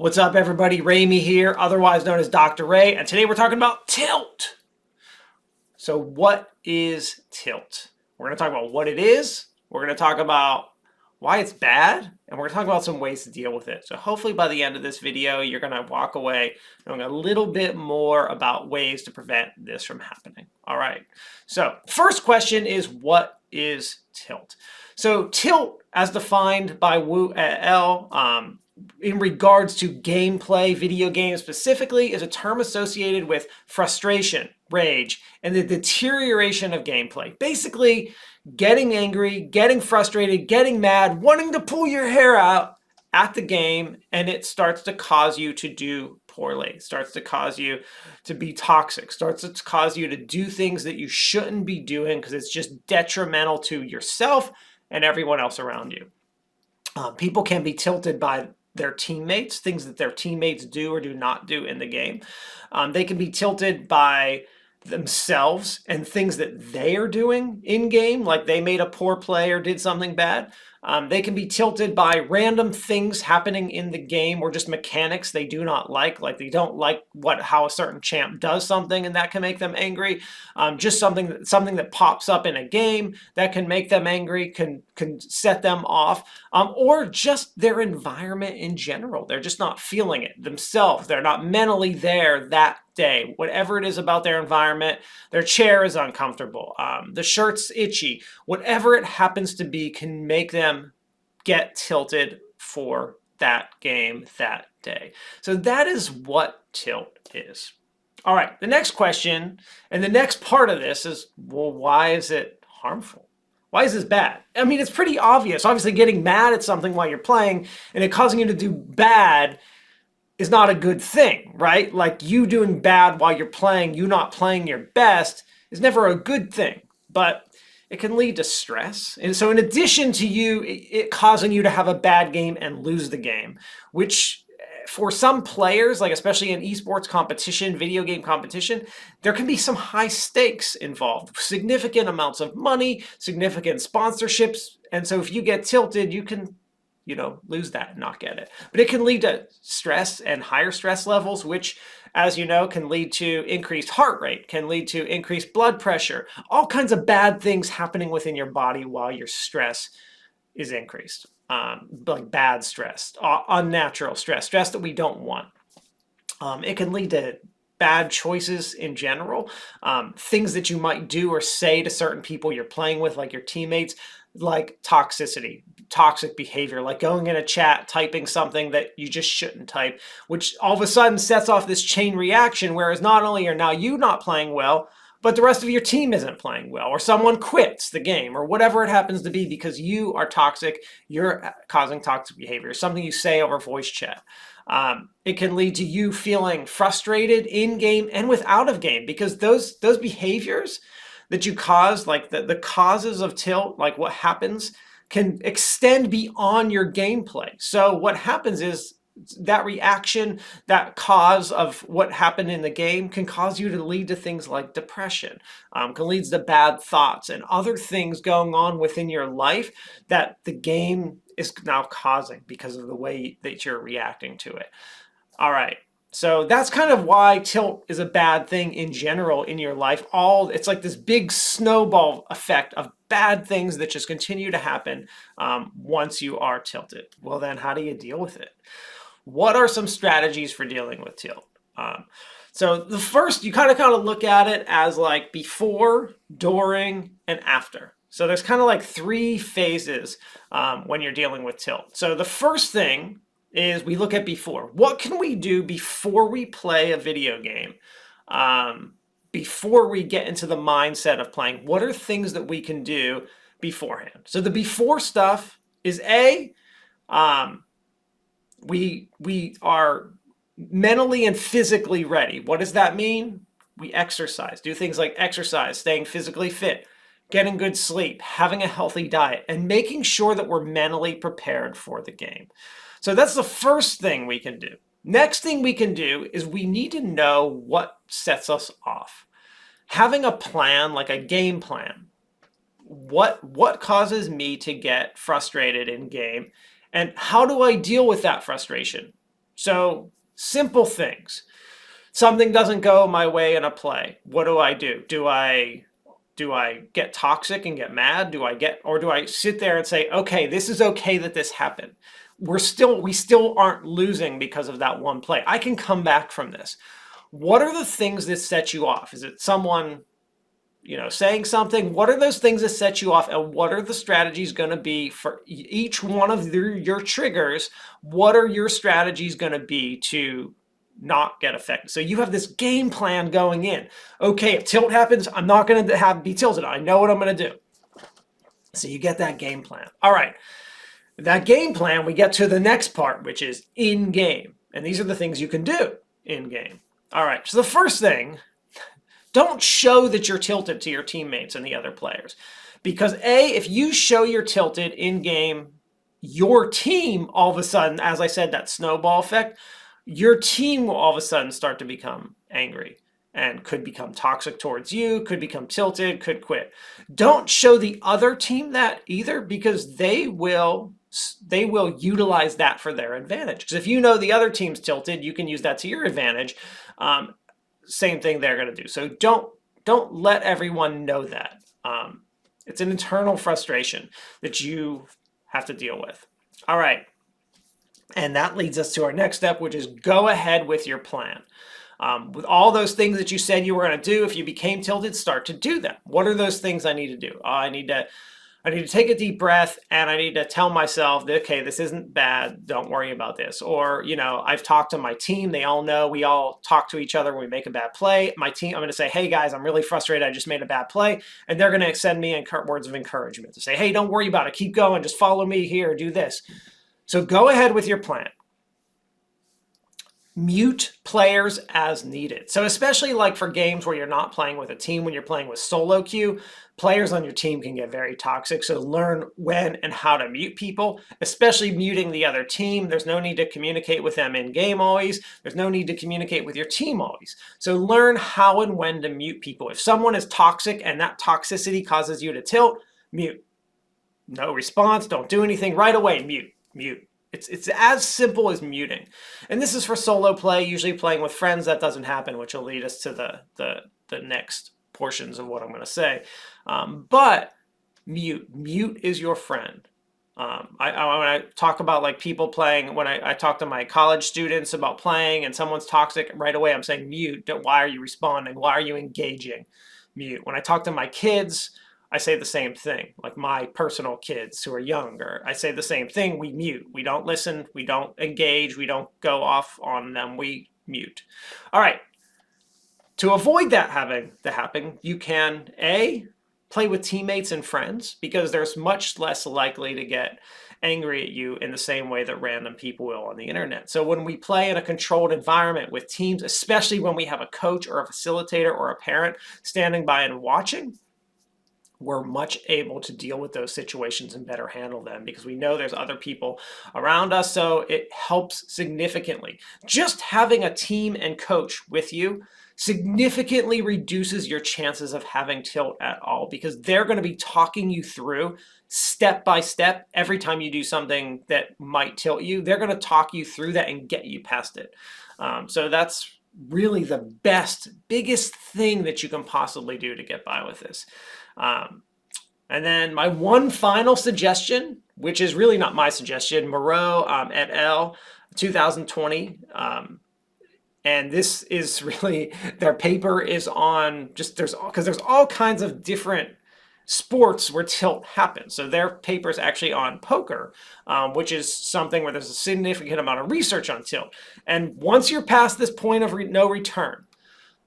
What's up, everybody? Ramey here, otherwise known as Dr. Ray, and today we're talking about tilt. So what is tilt? We're going to talk about what it is, we're going to talk about why it's bad, and we're going to talk about some ways to deal with it. So hopefully by the end of this video, you're going to walk away knowing a little bit more about ways to prevent this from happening. All right, so first question is, what is tilt? So tilt, as defined by Wu et al., in regards to gameplay, video games specifically, is a term associated with frustration, rage, and the deterioration of gameplay. Basically, getting angry, getting frustrated, getting mad, wanting to pull your hair out at the game, and it starts to cause you to do poorly. It starts to cause you to be toxic, starts to cause you to do things that you shouldn't be doing because it's just detrimental to yourself and everyone else around you. People can be tilted by their teammates, things that their teammates do or do not do in the game. They can be tilted by themselves and things that they are doing in game, like they made a poor play or did something bad. They can be tilted by random things happening in the game or just mechanics they do not like they don't like how a certain champ does something, and that can make them angry. Just something that pops up in a game that can make them angry, can set them off, or just their environment in general. They're just not feeling it themselves. They're not mentally there that day. Whatever it is about their environment, their chair is uncomfortable, the shirt's itchy, whatever it happens to be can make them get tilted for that game that day. So that is what tilt is. All right, the next question and the next part of this is, well, why is it harmful? Why is this bad? I mean, it's pretty obvious. Obviously, getting mad at something while you're playing and it causing you to do bad is not a good thing, right? Like, you doing bad while you're playing, you not playing your best, is never a good thing, but it can lead to stress. And so in addition to it causing you to have a bad game and lose the game, which for some players, like especially in esports competition, video game competition, there can be some high stakes involved, significant amounts of money, significant sponsorships. And so if you get tilted, you can lose that and not get it. But it can lead to stress and higher stress levels, which, as you know, can lead to increased heart rate, can lead to increased blood pressure, all kinds of bad things happening within your body while your stress is increased. Like bad stress, unnatural stress that we don't want. It can lead to bad choices in general, things that you might do or say to certain people you're playing with, like your teammates, like toxicity, toxic behavior, like going in a chat, typing something that you just shouldn't type, which all of a sudden sets off this chain reaction, whereas not only are now you not playing well, but the rest of your team isn't playing well, or someone quits the game, or whatever it happens to be because you are toxic, you're causing toxic behavior, something you say over voice chat. It can lead to you feeling frustrated in game and without of game, because those behaviors that you cause, like the causes of tilt, like what happens, can extend beyond your gameplay. So what happens is that reaction, that cause of what happened in the game can cause you to lead to things like depression, can lead to bad thoughts and other things going on within your life that the game is now causing because of the way that you're reacting to it. All right. So that's kind of why tilt is a bad thing in general in your life. It's like this big snowball effect of bad things that just continue to happen once you are tilted. Well, then how do you deal with it? What are some strategies for dealing with tilt? So the first, you kind of look at it as like before, during, and after. So there's kind of like three phases when you're dealing with tilt. So the first thing is we look at before. What can we do before we play a video game? Before we get into the mindset of playing, what are things that we can do beforehand? So the before stuff is we are mentally and physically ready. What does that mean? We exercise, do things like exercise, staying physically fit, getting good sleep, having a healthy diet, and making sure that we're mentally prepared for the game. So that's the first thing we can do. Next thing we can do is we need to know what sets us off. Having a plan, like a game plan. What causes me to get frustrated in game, and how do I deal with that frustration? So simple things. Something doesn't go my way in a play. What do? Do I get toxic and get mad? Or do I sit there and say, okay, this is okay that this happened. We still aren't losing because of that one play. I can come back from this. What are the things that set you off? Is it someone, saying something? What are those things that set you off? And what are the strategies going to be for each one of your triggers? What are your strategies going to be to not get affected? So you have this game plan going in. Okay, if tilt happens, I'm not going to be tilted. I know what I'm going to do. So you get that game plan. All right. That game plan, we get to the next part, which is in game. And these are the things you can do in game. All right. So the first thing, don't show that you're tilted to your teammates and the other players. Because if you show you're tilted in game, your team all of a sudden, as I said, that snowball effect, your team will all of a sudden start to become angry and could become toxic towards you, could become tilted, could quit. Don't show the other team that either, because they will utilize that for their advantage. Because if you know the other team's tilted, you can use that to your advantage. Same thing they're going to do. So don't let everyone know that. It's an internal frustration that you have to deal with. All right. And that leads us to our next step, which is go ahead with your plan. With all those things that you said you were going to do, if you became tilted, start to do them. What are those things I need to do? I need to take a deep breath, and I need to tell myself that, okay, this isn't bad. Don't worry about this. Or, I've talked to my team. They all know. We all talk to each other when we make a bad play. My team, I'm going to say, hey, guys, I'm really frustrated. I just made a bad play. And they're going to send me words of encouragement to say, hey, don't worry about it. Keep going. Just follow me here. Do this. So go ahead with your plan. Mute players as needed. So especially like for games where you're not playing with a team, when you're playing with solo queue, players on your team can get very toxic. So learn when and how to mute people, especially muting the other team. There's no need to communicate with them in game always. There's no need to communicate with your team always. So learn how and when to mute people. If someone is toxic and that toxicity causes you to tilt, mute. No response, don't do anything, right away, mute. It's as simple as muting. And this is for solo play, usually playing with friends. That doesn't happen, which will lead us to the next portions of what I'm going to say. But mute is your friend. When I talk about like people playing, when I talk to my college students about playing and someone's toxic, right away I'm saying mute. Why are you responding? Why are you engaging? Mute. When I talk to my kids, I say the same thing, like my personal kids who are younger. I say the same thing. We mute. We don't listen. We don't engage. We don't go off on them. We mute. All right. To avoid that having to happen, you can play with teammates and friends, because there's much less likely to get angry at you in the same way that random people will on the internet. So when we play in a controlled environment with teams, especially when we have a coach or a facilitator or a parent standing by and watching, we're much able to deal with those situations and better handle them because we know there's other people around us. So it helps significantly. Just having a team and coach with you significantly reduces your chances of having tilt at all, because they're going to be talking you through step by step. Every time you do something that might tilt you, they're going to talk you through that and get you past it. So that's really the biggest thing that you can possibly do to get by with this. And then my one final suggestion, which is really not my suggestion, Moreau et al. 2020. And this is really, their paper is on there's all kinds of different sports where tilt happens. So their paper is actually on poker, which is something where there's a significant amount of research on tilt. And once you're past this point of no return,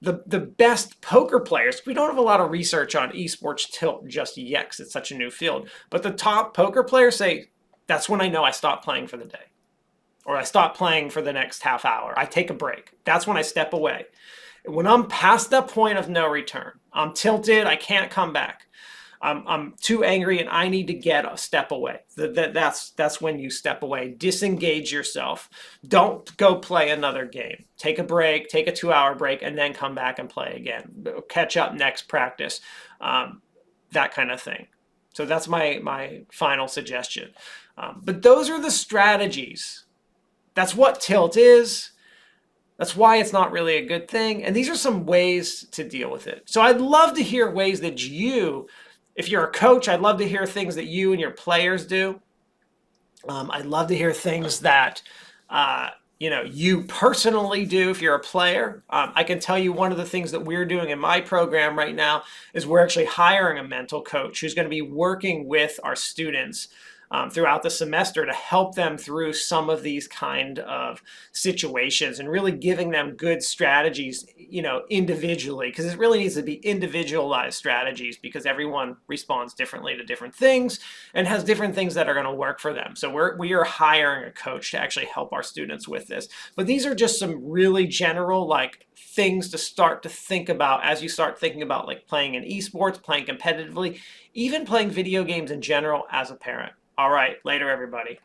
the best poker players, we don't have a lot of research on esports tilt just yet because it's such a new field, but the top poker players say, that's when I know I stop playing for the day, or I stop playing for the next half hour. I take a break. That's when I step away. When I'm past that point of no return, I'm tilted, I can't come back. I'm too angry and I need to get a step away. That's when you step away. Disengage yourself. Don't go play another game. Take a break, take a 2-hour break, and then come back and play again. Catch up next practice, that kind of thing. So that's my final suggestion. But those are the strategies that's what tilt is. That's why it's not really a good thing. And these are some ways to deal with it. So I'd love to hear ways that you, if you're a coach, I'd love to hear things that you and your players do. I'd love to hear things that you personally do if you're a player. I can tell you one of the things that we're doing in my program right now is we're actually hiring a mental coach who's going to be working with our students throughout the semester to help them through some of these kind of situations and really giving them good strategies, individually, because it really needs to be individualized strategies because everyone responds differently to different things and has different things that are going to work for them. So we are hiring a coach to actually help our students with this. But these are just some really general things to start to think about as you start thinking about playing in esports, playing competitively, even playing video games in general as a parent. All right, later everybody.